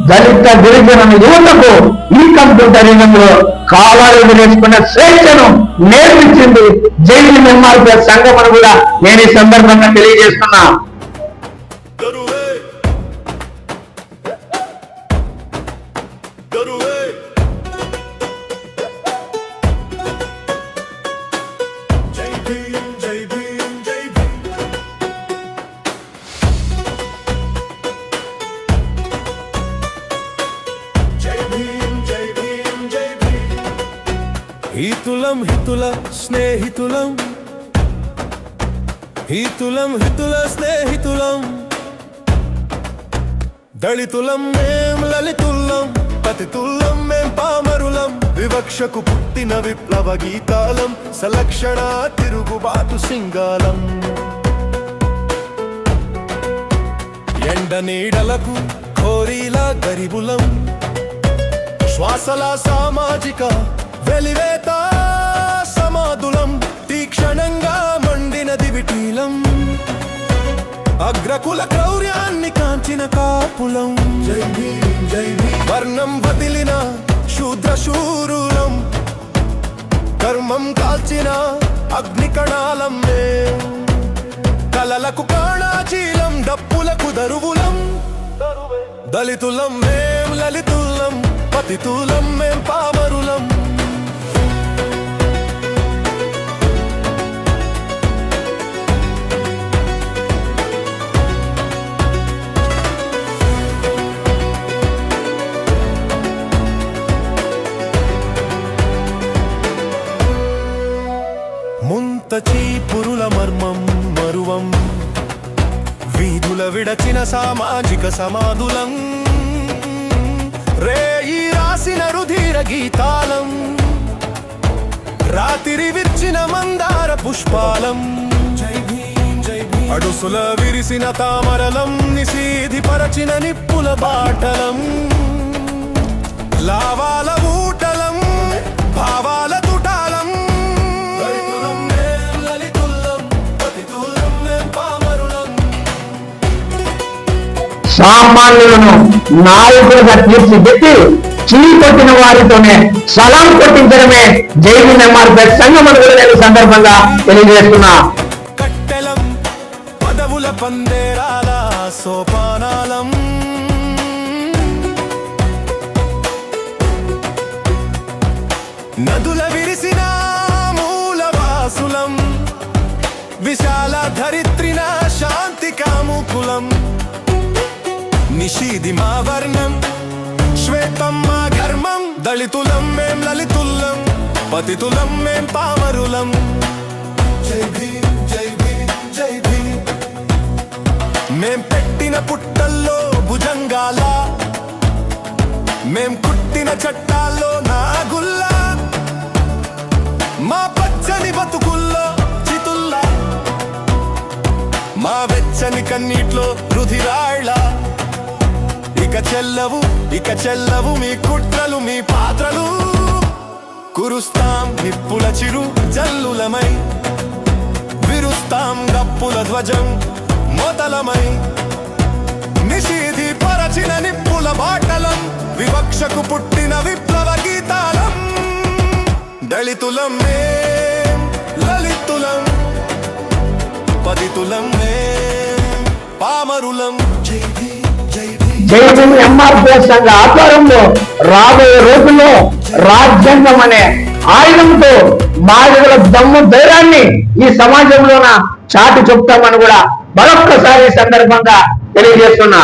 దళిత గిరిజన యువతకు ఈ కంప్యూటర్ రంగంలో కాలాలు నేర్చుకున్న స్వేచ్ఛను నేర్పించింది జైలు ఎంఆర్పిఎస్ సంఘం అని కూడా నేను ఈ సందర్భంగా తెలియజేస్తున్నా. హితులం హితుల స్నేహితులం, హితులం హితుల స్నేహితులం, దళితులం మేం లలితుల్లం, పతితుల్లం మేం పామరులం, వివక్షకు పుట్టిన విప్లవ గీతాలం, సలక్షణ తిరుగుబాటు సింగాలం, ఎండ నీడలకు కోరిలా గరిబులం, శ్వాసల సామాజిక వెలివేత సమాధులం, తీక్షణంగా మండిన దివిటీలం, అగ్రకుల క్రౌర్యాన్ని కాంచిన కాపులం, వర్ణం వదిలిన శూద్ర శూరులం, కర్మం కాల్చిన అగ్నికణాలం మేం, కలలకు కాణాచీలం, డప్పులకు దరువులం, దళితులం మేం లలితుల్లం, పతితులం మేం పామరులం. చీపురుల మర్మం మరువం, వీధుల విడచిన సామాజిక సమాధులం, రేయి రాసిన రుధిర గీతాలం, రాత్రి విర్చిన మందార పుష్పాలం, అడుసుల విరిసిన తామరలం, నిశీధి పరచిన నిప్పుల బాటలం, లావాల ఊటలం, భావాల తుటాలం, సామాన్యులను నాయకులుగా తీర్చిదిద్ది చీకొట్టిన వారితోనే సలాం కొట్టించడమే జైలు ఎంఆర్పిఎస్ సంఘం అని కూడా నేను సందర్భంగా తెలియజేస్తున్నా. కట్టెలం పదవుల పందేరాల సోపానాలం, నదుల విరిసిన మూలవాసులం, విశాల ధరిత్రిన శాంతి కాముకులం, నిషీది మా వర్ణం శ్వేతం మా ఘర్మం, దళితులం మేం లలితుల్లం, పతితులం మేం పామరులం. జై భీమ్ జై భీమ్ జై భీమ్. మేం పెట్టిన పుట్టల్లో భుజంగాల, మేం కుట్టిన చట్టాల్లో నాగుల్లా, మా పచ్చని బతుకుల్లో చితుల్లా, మా వెచ్చని కన్నీట్లో రుధిరాళ్ళ. ఇక చెల్లవు మీ కుట్రలు మీ పాత్రలు, కురుస్తాం నిప్పుల చిరు జల్లులమై, విరుస్తాం గప్పుల ధ్వజం మొదలమై, నిషీధి పరచిన నిప్పుల బాటలం, వివక్షకు పుట్టిన విప్లవ గీతాలం, దళితులం మేం లలితులం, పతితులం మేం పామరులం. జైలు ఎంఆర్పిఎస్ సంఘ ఆధ్వర్యంలో రాబోయే రోజుల్లో రాజ్యాంగం అనే ఆయుధంతో మాదిగల దమ్ము ధైర్యాన్ని ఈ సమాజంలోన చాటి చెప్తామని కూడా మరొక్కసారి సందర్భంగా తెలియజేస్తున్నా.